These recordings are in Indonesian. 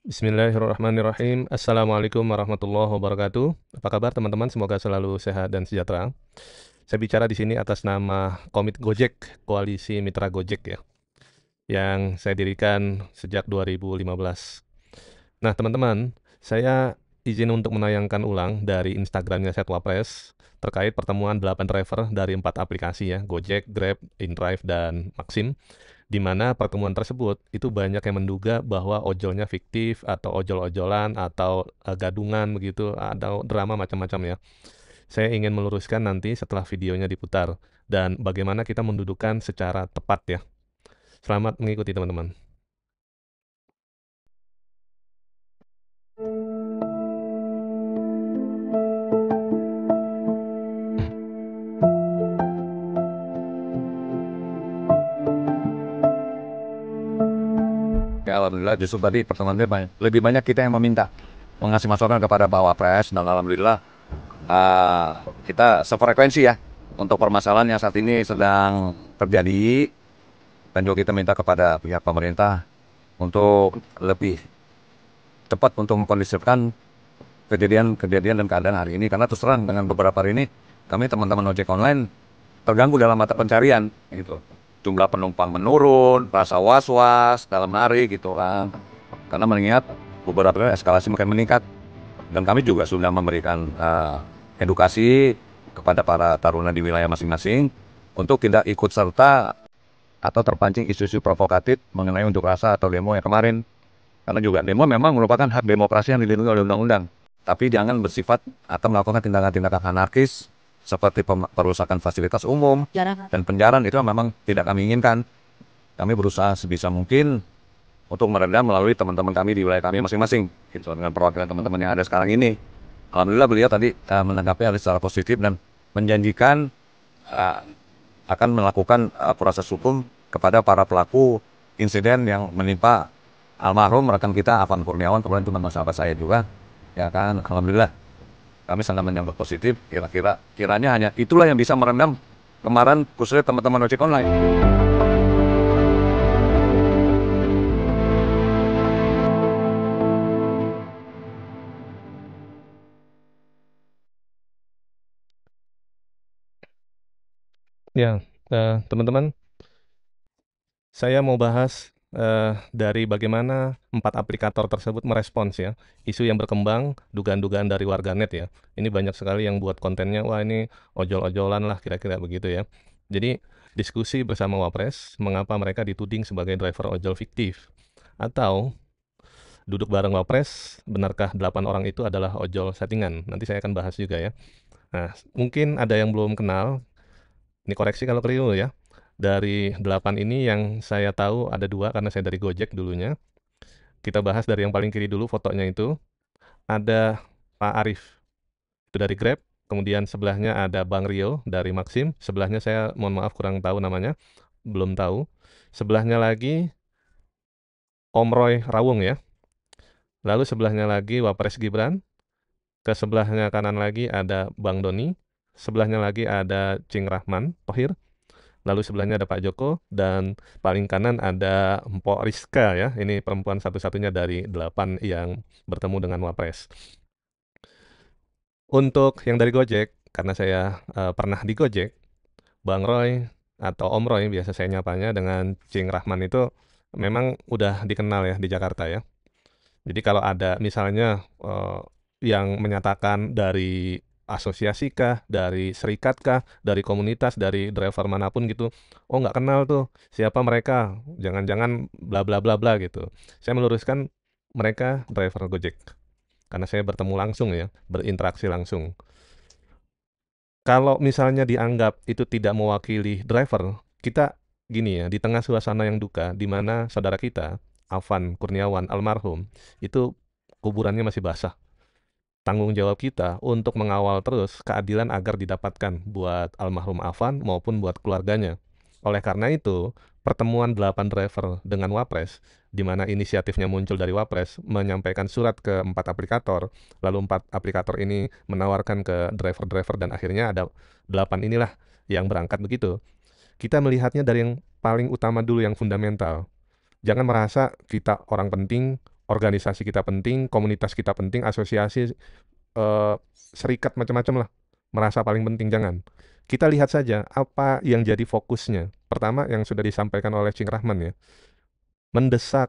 Bismillahirrahmanirrahim. Assalamualaikum warahmatullahi wabarakatuh. Apa kabar teman-teman? Semoga selalu sehat dan sejahtera. Saya bicara di sini atas nama Komit Gojek, Koalisi Mitra Gojek ya, yang saya dirikan sejak 2015. Nah, teman-teman, saya izin untuk menayangkan ulang dari Instagramnya Setwapres terkait pertemuan 8 driver dari 4 aplikasi ya, Gojek, Grab, InDrive, dan Maxim, di mana pertemuan tersebut itu banyak yang menduga bahwa ojolnya fiktif atau ojol-ojolan atau gadungan begitu atau drama macam-macam ya. Saya ingin meluruskan nanti setelah videonya diputar dan bagaimana kita mendudukan secara tepat ya. Selamat mengikuti teman-teman. Ya, alhamdulillah justru tadi pertemuannya lebih banyak kita yang meminta mengasih masukan kepada Pak Wapres, dan alhamdulillah kita sefrekuensi ya untuk permasalahan yang saat ini sedang terjadi, dan juga kita minta kepada pihak pemerintah untuk lebih cepat untuk mengkondisikan kejadian dan keadaan hari ini, karena terus terang dengan beberapa hari ini kami teman-teman ojek online terganggu dalam mata pencarian gitu. Jumlah penumpang menurun, rasa was-was dalam hari gitu kan. Karena mengingat beberapa kali eskalasi makin meningkat, dan kami juga sudah memberikan edukasi kepada para taruna di wilayah masing-masing untuk tidak ikut serta atau terpancing isu-isu provokatif mengenai unjuk rasa atau demo yang kemarin. Karena juga demo memang merupakan hak demokrasi yang dilindungi oleh undang-undang. Tapi jangan bersifat atau melakukan tindakan-tindakan anarkis seperti perusakan fasilitas umum dan penjarahan, itu memang tidak kami inginkan. Kami berusaha sebisa mungkin untuk meredam melalui teman-teman kami di wilayah kami masing-masing, gitu, dengan perwakilan teman-teman yang ada sekarang ini. Alhamdulillah beliau tadi menanggapi hal secara positif dan menjanjikan akan melakukan proses hukum kepada para pelaku insiden yang menimpa almarhum rekan kita Afan Kurniawan, kemudian teman sahabat saya juga, ya kan. Alhamdulillah kami sangat menyambut positif. Kiranya hanya itulah yang bisa meredam kemarahan khususnya teman-teman ojek online. Ya, teman-teman, saya mau bahas dari bagaimana 4 aplikator tersebut merespons ya, isu yang berkembang, dugaan-dugaan dari warganet ya. Ini banyak sekali yang buat kontennya, wah ini ojol-ojolan lah kira-kira begitu ya. Jadi diskusi bersama Wapres, mengapa mereka dituding sebagai driver ojol fiktif. Atau duduk bareng Wapres, benarkah 8 orang itu adalah ojol settingan? Nanti saya akan bahas juga ya. Nah, mungkin ada yang belum kenal, ini koreksi kalau keliru ya. Dari 8 ini yang saya tahu ada 2 karena saya dari Gojek dulunya. Kita bahas dari yang paling kiri dulu fotonya itu. Ada Pak Arif, itu dari Grab. Kemudian sebelahnya ada Bang Rio dari Maxim. Sebelahnya saya mohon maaf kurang tahu namanya, belum tahu. Sebelahnya lagi Om Roy Rawung ya. Lalu sebelahnya lagi Wapres Gibran. Ke sebelahnya kanan lagi ada Bang Doni. Sebelahnya lagi ada Cing Rahman Tohir. Lalu sebelahnya ada Pak Joko, dan paling kanan ada Mpok Rizka ya. Ini perempuan satu-satunya dari 8 yang bertemu dengan Wapres. Untuk yang dari Gojek, karena saya pernah di Gojek, Bang Roy atau Om Roy biasa saya nyapanya dengan Cing Rahman itu memang udah dikenal ya di Jakarta ya. Jadi kalau ada misalnya yang menyatakan dari asosiasi kah, dari serikat kah, dari komunitas, dari driver manapun gitu, oh nggak kenal tuh siapa mereka, jangan-jangan bla bla bla bla gitu. Saya meluruskan mereka driver Gojek karena saya bertemu langsung ya, berinteraksi langsung. Kalau misalnya dianggap itu tidak mewakili driver, kita gini ya, di tengah suasana yang duka, di mana saudara kita, Afan Kurniawan almarhum, itu kuburannya masih basah. Tanggung jawab kita untuk mengawal terus keadilan agar didapatkan buat almarhum Afan maupun buat keluarganya. Oleh karena itu, pertemuan 8 driver dengan Wapres, di mana inisiatifnya muncul dari Wapres, menyampaikan surat ke 4 aplikator, lalu 4 aplikator ini menawarkan ke driver-driver dan akhirnya ada 8 inilah yang berangkat begitu. Kita melihatnya dari yang paling utama dulu, yang fundamental. Jangan merasa kita orang penting, organisasi kita penting, komunitas kita penting, asosiasi, serikat macam-macam lah, merasa paling penting, jangan. Kita lihat saja apa yang jadi fokusnya. Pertama yang sudah disampaikan oleh Cing Rahman ya, mendesak,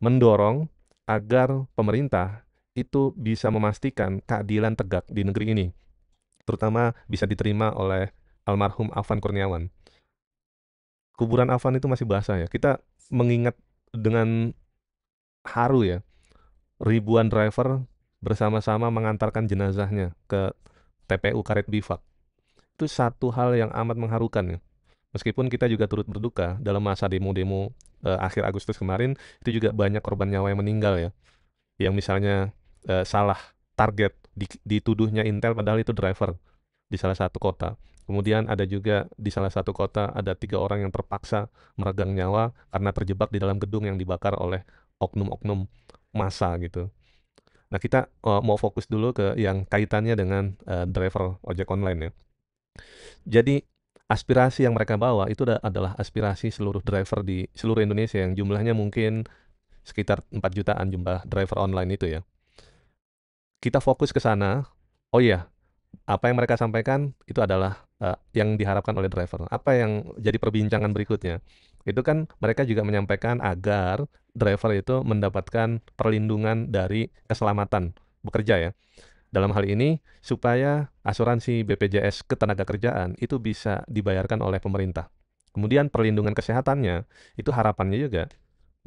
mendorong agar pemerintah itu bisa memastikan keadilan tegak di negeri ini, terutama bisa diterima oleh almarhum Afan Kurniawan. Kuburan Afan itu masih basah ya, kita mengingat dengan haru ya, ribuan driver bersama-sama mengantarkan jenazahnya ke TPU Karet Bifak. Itu satu hal yang amat mengharukan ya. Meskipun kita juga turut berduka dalam masa demo-demo akhir Agustus kemarin, itu juga banyak korban nyawa yang meninggal ya. Yang misalnya salah target, dituduhnya Intel padahal itu driver di salah satu kota. Kemudian ada juga di salah satu kota ada 3 orang yang terpaksa meregang nyawa karena terjebak di dalam gedung yang dibakar oleh oknum-oknum massa gitu. Nah kita mau fokus dulu ke yang kaitannya dengan driver ojek online ya. Jadi aspirasi yang mereka bawa itu adalah aspirasi seluruh driver di seluruh Indonesia yang jumlahnya mungkin sekitar 4 jutaan jumlah driver online itu ya. Kita fokus ke sana. Oh iya, apa yang mereka sampaikan itu adalah yang diharapkan oleh driver. Apa yang jadi perbincangan berikutnya? Itu kan mereka juga menyampaikan agar driver itu mendapatkan perlindungan dari keselamatan bekerja ya. Dalam hal ini, supaya asuransi BPJS Ketenagakerjaan itu bisa dibayarkan oleh pemerintah. Kemudian perlindungan kesehatannya, itu harapannya juga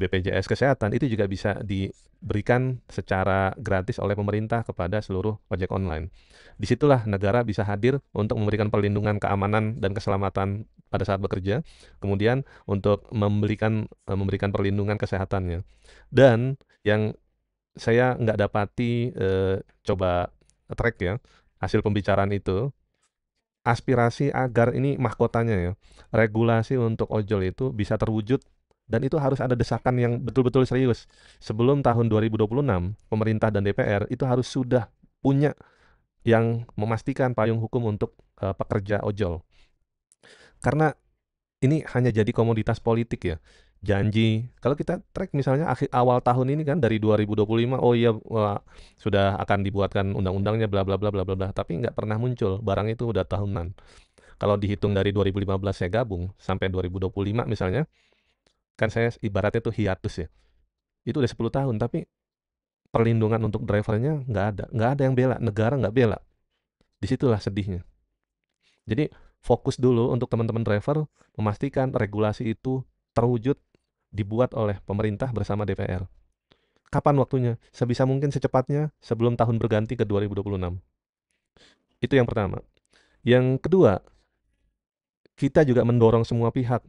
BPJS Kesehatan itu juga bisa diberikan secara gratis oleh pemerintah kepada seluruh ojek online. Disitulah negara bisa hadir untuk memberikan perlindungan keamanan dan keselamatan pada saat bekerja, kemudian untuk memberikan perlindungan kesehatannya. Dan yang saya nggak dapati coba track ya, hasil pembicaraan itu, aspirasi agar ini mahkotanya ya, regulasi untuk ojol itu bisa terwujud dan itu harus ada desakan yang betul-betul serius. Sebelum tahun 2026, pemerintah dan DPR itu harus sudah punya yang memastikan payung hukum untuk pekerja ojol. Karena ini hanya jadi komoditas politik ya. Janji, kalau kita track misalnya awal tahun ini kan dari 2025, oh iya sudah akan dibuatkan undang-undangnya bla bla bla bla bla bla, tapi nggak pernah muncul, barang itu udah tahunan. Kalau dihitung dari 2015 saya gabung sampai 2025 misalnya, kan saya ibaratnya tuh hiatus ya. Itu udah 10 tahun, tapi perlindungan untuk drivernya nggak ada yang bela, negara nggak bela. Disitulah sedihnya. Jadi fokus dulu untuk teman-teman driver memastikan regulasi itu terwujud dibuat oleh pemerintah bersama DPR. Kapan waktunya? Sebisa mungkin secepatnya sebelum tahun berganti ke 2026. Itu yang pertama. Yang kedua, kita juga mendorong semua pihak.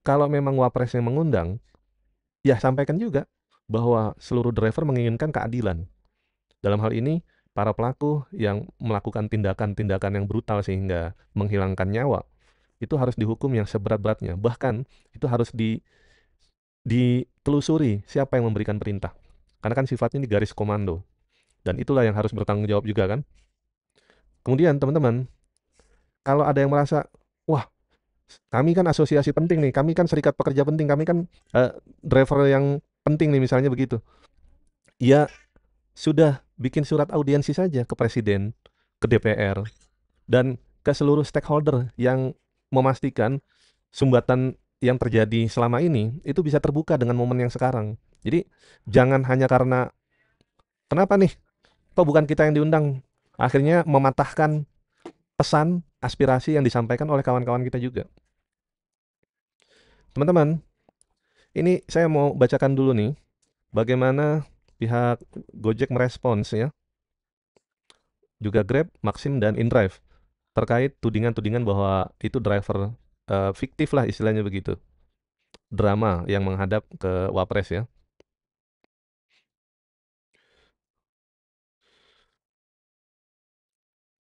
Kalau memang Wapres yang mengundang, ya sampaikan juga bahwa seluruh driver menginginkan keadilan. Dalam hal ini, para pelaku yang melakukan tindakan-tindakan yang brutal sehingga menghilangkan nyawa, itu harus dihukum yang seberat-beratnya. Bahkan itu harus ditelusuri siapa yang memberikan perintah. Karena kan sifatnya di garis komando. Dan itulah yang harus bertanggung jawab juga kan. Kemudian teman-teman, kalau ada yang merasa, wah kami kan asosiasi penting nih, kami kan serikat pekerja penting, kami kan driver yang penting nih misalnya begitu. Ya sudah bikin surat audiensi saja ke Presiden, ke DPR, dan ke seluruh stakeholder yang memastikan sumbatan yang terjadi selama ini itu bisa terbuka dengan momen yang sekarang. Jadi jangan hanya karena kenapa nih, kok bukan kita yang diundang, akhirnya mematahkan pesan aspirasi yang disampaikan oleh kawan-kawan kita juga. Teman-teman, ini saya mau bacakan dulu nih bagaimana pihak Gojek merespons ya, juga Grab, Maxim, dan InDrive terkait tudingan-tudingan bahwa itu driver fiktif lah istilahnya begitu. Drama yang menghadap ke Wapres ya.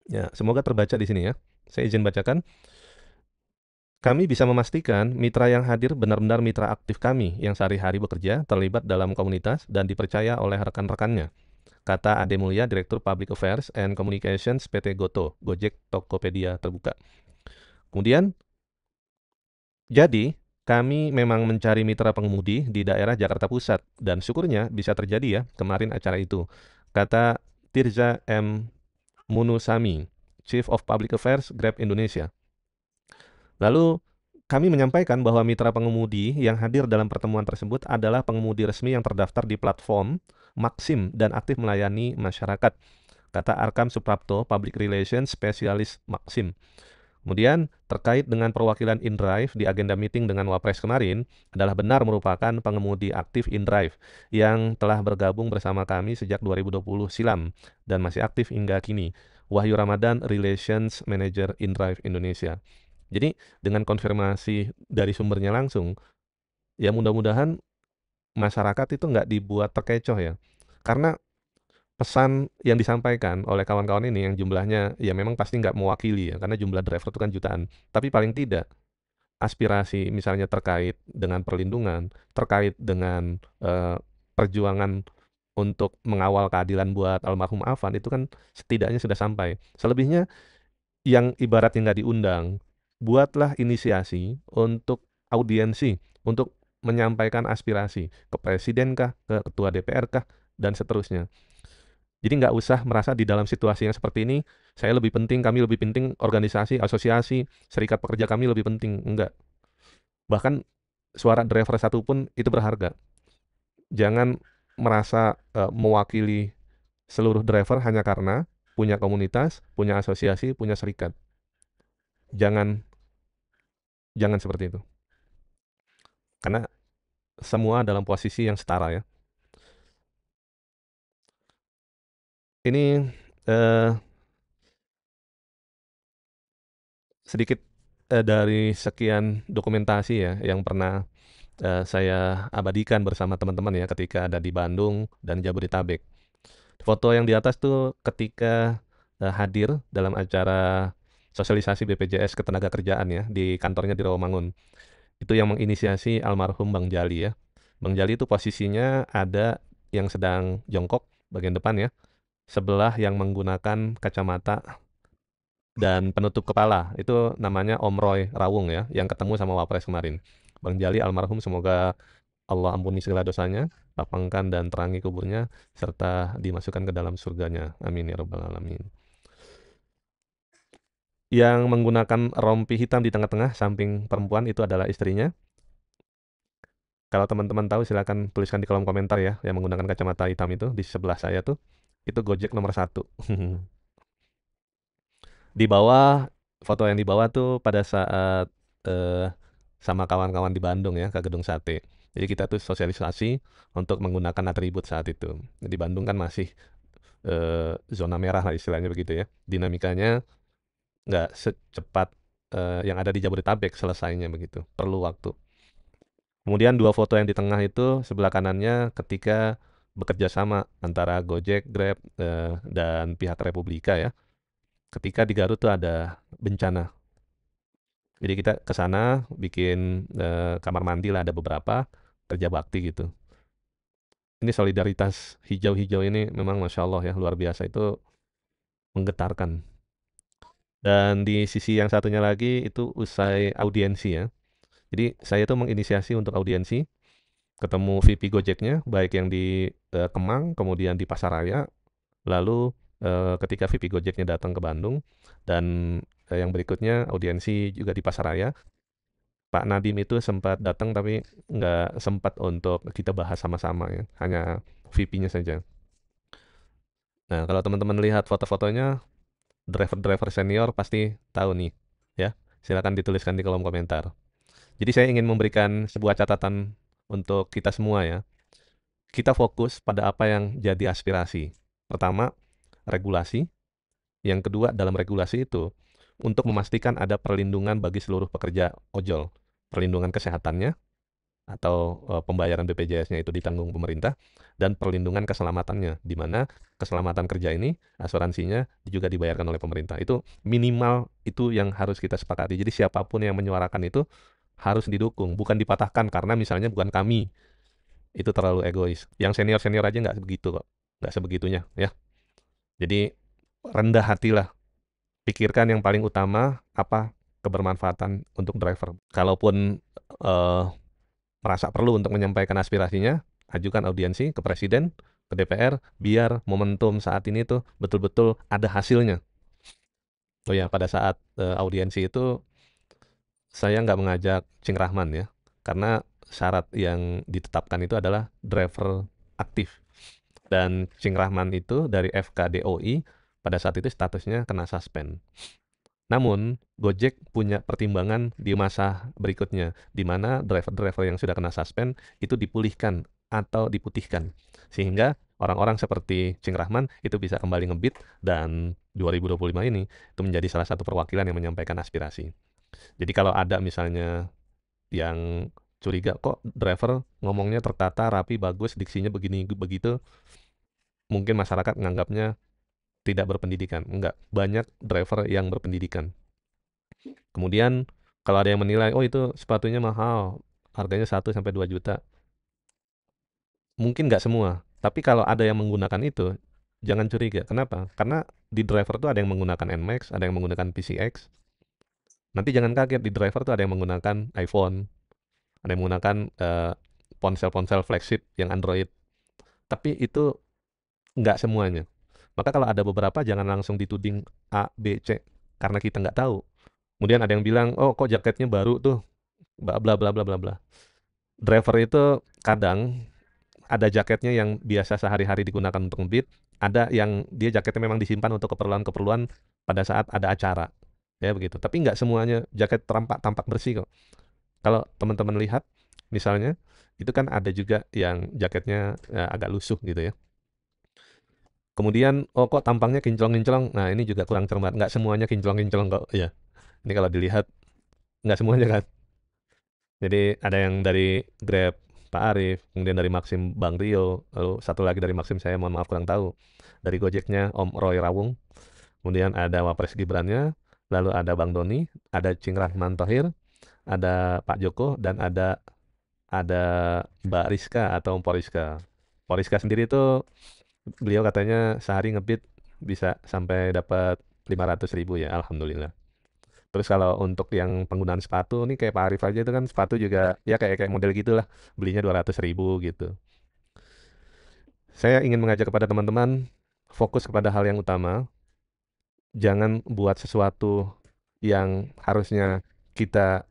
Ya, semoga terbaca di sini ya. Saya izin bacakan. Kami bisa memastikan mitra yang hadir benar-benar mitra aktif kami yang sehari-hari bekerja, terlibat dalam komunitas, dan dipercaya oleh rekan-rekannya. Kata Ade Mulya, Direktur Public Affairs and Communications PT Goto, Gojek Tokopedia Terbuka. Kemudian, jadi kami memang mencari mitra pengemudi di daerah Jakarta Pusat dan syukurnya bisa terjadi ya kemarin acara itu. Kata Tirza M. Munusami, Chief of Public Affairs Grab Indonesia. Lalu kami menyampaikan bahwa mitra pengemudi yang hadir dalam pertemuan tersebut adalah pengemudi resmi yang terdaftar di platform Maxim dan aktif melayani masyarakat, kata Arkam Suprapto, Public Relations Specialist Maxim. Kemudian, terkait dengan perwakilan InDrive di agenda meeting dengan Wapres kemarin, adalah benar merupakan pengemudi aktif InDrive yang telah bergabung bersama kami sejak 2020 silam dan masih aktif hingga kini. Wahyu Ramadan, Relations Manager InDrive Indonesia. Jadi, dengan konfirmasi dari sumbernya langsung, ya mudah-mudahan masyarakat itu nggak dibuat terkecoh ya. Karena pesan yang disampaikan oleh kawan-kawan ini yang jumlahnya ya memang pasti nggak mewakili ya, karena jumlah driver itu kan jutaan. Tapi paling tidak aspirasi misalnya terkait dengan perlindungan, terkait dengan perjuangan untuk mengawal keadilan buat almarhum Afan itu kan setidaknya sudah sampai. Selebihnya yang ibaratnya nggak diundang, buatlah inisiasi untuk audiensi, untuk menyampaikan aspirasi ke presiden kah, ke ketua DPR kah, dan seterusnya. Jadi nggak usah merasa di dalam situasi yang seperti ini, saya lebih penting, kami lebih penting, organisasi, asosiasi, serikat pekerja kami lebih penting. Enggak. Bahkan suara driver satu pun itu berharga. Jangan merasa mewakili seluruh driver hanya karena punya komunitas, punya asosiasi, punya serikat. Jangan seperti itu. Karena semua dalam posisi yang setara ya. Ini sedikit dari sekian dokumentasi ya yang pernah saya abadikan bersama teman-teman ya ketika ada di Bandung dan Jabodetabek. Foto yang di atas tuh ketika hadir dalam acara sosialisasi BPJS Ketenagakerjaan ya di kantornya di Rawamangun. Itu yang menginisiasi almarhum Bang Jali ya. Bang Jali itu posisinya ada yang sedang jongkok bagian depan ya, sebelah yang menggunakan kacamata dan penutup kepala. Itu namanya Om Roy Rawung ya, yang ketemu sama Wapres kemarin. Bang Jali almarhum semoga Allah ampuni segala dosanya, lapangkan dan terangi kuburnya, serta dimasukkan ke dalam surganya. Amin ya rabbal alamin. Yang menggunakan rompi hitam di tengah-tengah samping perempuan itu adalah istrinya. Kalau teman-teman tahu silakan tuliskan di kolom komentar ya, yang menggunakan kacamata hitam itu di sebelah saya tuh, itu Gojek nomor 1. Di bawah, foto yang di bawah tuh pada saat eh, sama kawan-kawan di Bandung ya, ke Gedung Sate. Jadi kita tuh sosialisasi untuk menggunakan atribut saat itu. Di Bandung kan masih zona merah lah istilahnya begitu ya. Dinamikanya nggak secepat yang ada di Jabodetabek selesainya begitu. Perlu waktu. Kemudian dua foto yang di tengah itu sebelah kanannya ketika bekerja sama antara Gojek, Grab, dan pihak Republika ya. Ketika di Garut tuh ada bencana. Jadi kita ke sana bikin kamar mandi lah ada beberapa, kerja bakti gitu. Ini solidaritas hijau-hijau ini memang Masya Allah ya, luar biasa, itu menggetarkan. Dan di sisi yang satunya lagi itu usai audiensi ya. Jadi saya tuh menginisiasi untuk audiensi, ketemu VP Gojeknya, baik yang di Kemang, kemudian di Pasaraya, lalu ketika VP Gojeknya datang ke Bandung, dan yang berikutnya audiensi juga di Pasaraya. Pak Nadiem itu sempat datang tapi nggak sempat untuk kita bahas sama-sama ya, hanya VP-nya saja. Nah, kalau teman-teman lihat foto-fotonya, driver-driver senior pasti tahu nih, ya. Silakan dituliskan di kolom komentar. Jadi saya ingin memberikan sebuah catatan untuk kita semua ya. Kita fokus pada apa yang jadi aspirasi. Pertama, regulasi. Yang kedua, dalam regulasi itu, untuk memastikan ada perlindungan bagi seluruh pekerja ojol. Perlindungan kesehatannya, atau pembayaran BPJS-nya itu ditanggung pemerintah, dan perlindungan keselamatannya, di mana keselamatan kerja ini asuransinya juga dibayarkan oleh pemerintah. Itu minimal, itu yang harus kita sepakati. Jadi siapapun yang menyuarakan itu harus didukung, bukan dipatahkan karena misalnya bukan kami. Itu terlalu egois. Yang senior-senior aja nggak begitu kok, nggak sebegitunya ya. Jadi rendah hatilah, pikirkan yang paling utama apa kebermanfaatan untuk driver. Kalaupun merasa perlu untuk menyampaikan aspirasinya, ajukan audiensi ke presiden, ke DPR, biar momentum saat ini tuh betul-betul ada hasilnya. Oh ya, pada saat audiensi itu saya nggak mengajak Cing Rahman ya, karena syarat yang ditetapkan itu adalah driver aktif. Dan Cing Rahman itu dari FKDOI pada saat itu statusnya kena suspend. Namun, Gojek punya pertimbangan di masa berikutnya, di mana driver-driver yang sudah kena suspend itu dipulihkan atau diputihkan. Sehingga orang-orang seperti Cing Rahman itu bisa kembali ngebit dan 2025 ini itu menjadi salah satu perwakilan yang menyampaikan aspirasi. Jadi kalau ada misalnya yang curiga, kok driver ngomongnya tertata, rapi, bagus, diksinya begini, begitu, mungkin masyarakat menganggapnya tidak berpendidikan. Enggak, banyak driver yang berpendidikan. Kemudian kalau ada yang menilai, oh itu sepatunya mahal, harganya 1 sampai 2 juta. Mungkin nggak semua, tapi kalau ada yang menggunakan itu, jangan curiga. Kenapa? Karena di driver tuh ada yang menggunakan NMAX, ada yang menggunakan PCX. Nanti jangan kaget, di driver tuh ada yang menggunakan iPhone, ada yang menggunakan ponsel-ponsel flagship yang Android. Tapi itu nggak semuanya. Maka kalau ada beberapa, jangan langsung dituding A, B, C, karena kita nggak tahu. Kemudian ada yang bilang, oh kok jaketnya baru tuh, bla bla bla bla bla bla. Driver itu kadang ada jaketnya yang biasa sehari-hari digunakan untuk ngebeat, ada yang dia jaketnya memang disimpan untuk keperluan-keperluan pada saat ada acara. Ya begitu. Tapi nggak semuanya jaket tampak bersih kok. Kalau teman-teman lihat misalnya, itu kan ada juga yang jaketnya agak lusuh gitu ya. Kemudian, oh kok tampangnya kinclong-kinclong. Nah, ini juga kurang cermat. Nggak semuanya kinclong-kinclong kok. Ya, ini kalau dilihat nggak semuanya kan. Jadi ada yang dari Grab Pak Arif, kemudian dari Maxim Bang Rio, lalu satu lagi dari Maxim saya mohon maaf kurang tahu. Dari Gojeknya Om Roy Rawung, kemudian ada Wapres Gibrannya, lalu ada Bang Doni, ada Cing Rahman Thohir, ada Pak Joko, dan ada Mbak Rizka atau Mpok Rizka. Mpok Rizka sendiri itu beliau katanya sehari ngebit bisa sampai dapat 500.000 ya, alhamdulillah. Terus kalau untuk yang penggunaan sepatu nih kayak Pak Arif aja itu kan sepatu juga ya kayak kayak model gitulah, belinya 200.000 gitu. Saya ingin mengajak kepada teman-teman fokus kepada hal yang utama, jangan buat sesuatu yang harusnya kita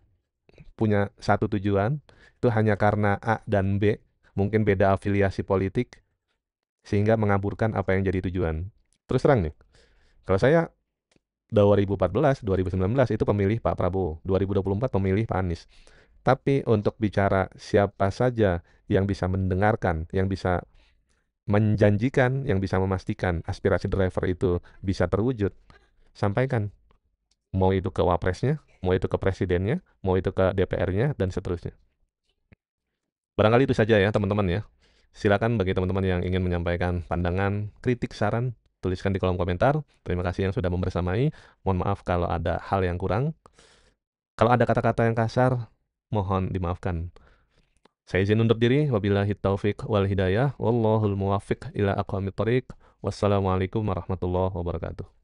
punya satu tujuan, itu hanya karena A dan B, mungkin beda afiliasi politik, sehingga mengaburkan apa yang jadi tujuan. Terus terang nih, kalau saya 2014, 2019 itu pemilih Pak Prabowo, 2024 pemilih Pak Anies. Tapi untuk bicara siapa saja yang bisa mendengarkan, yang bisa menjanjikan, yang bisa memastikan aspirasi driver itu bisa terwujud, sampaikan. Mau itu ke wapresnya, mau itu ke presidennya, mau itu ke DPR-nya, dan seterusnya. Barangkali itu saja ya teman-teman ya. Silakan bagi teman-teman yang ingin menyampaikan pandangan, kritik, saran, tuliskan di kolom komentar. Terima kasih yang sudah membersamai. Mohon maaf kalau ada hal yang kurang. Kalau ada kata-kata yang kasar, mohon dimaafkan. Saya izin undur diri. Wabillahi taufik wal hidayah. Wallahul muwafiq ila aqwamit thoriq. Wassalamualaikum warahmatullahi wabarakatuh.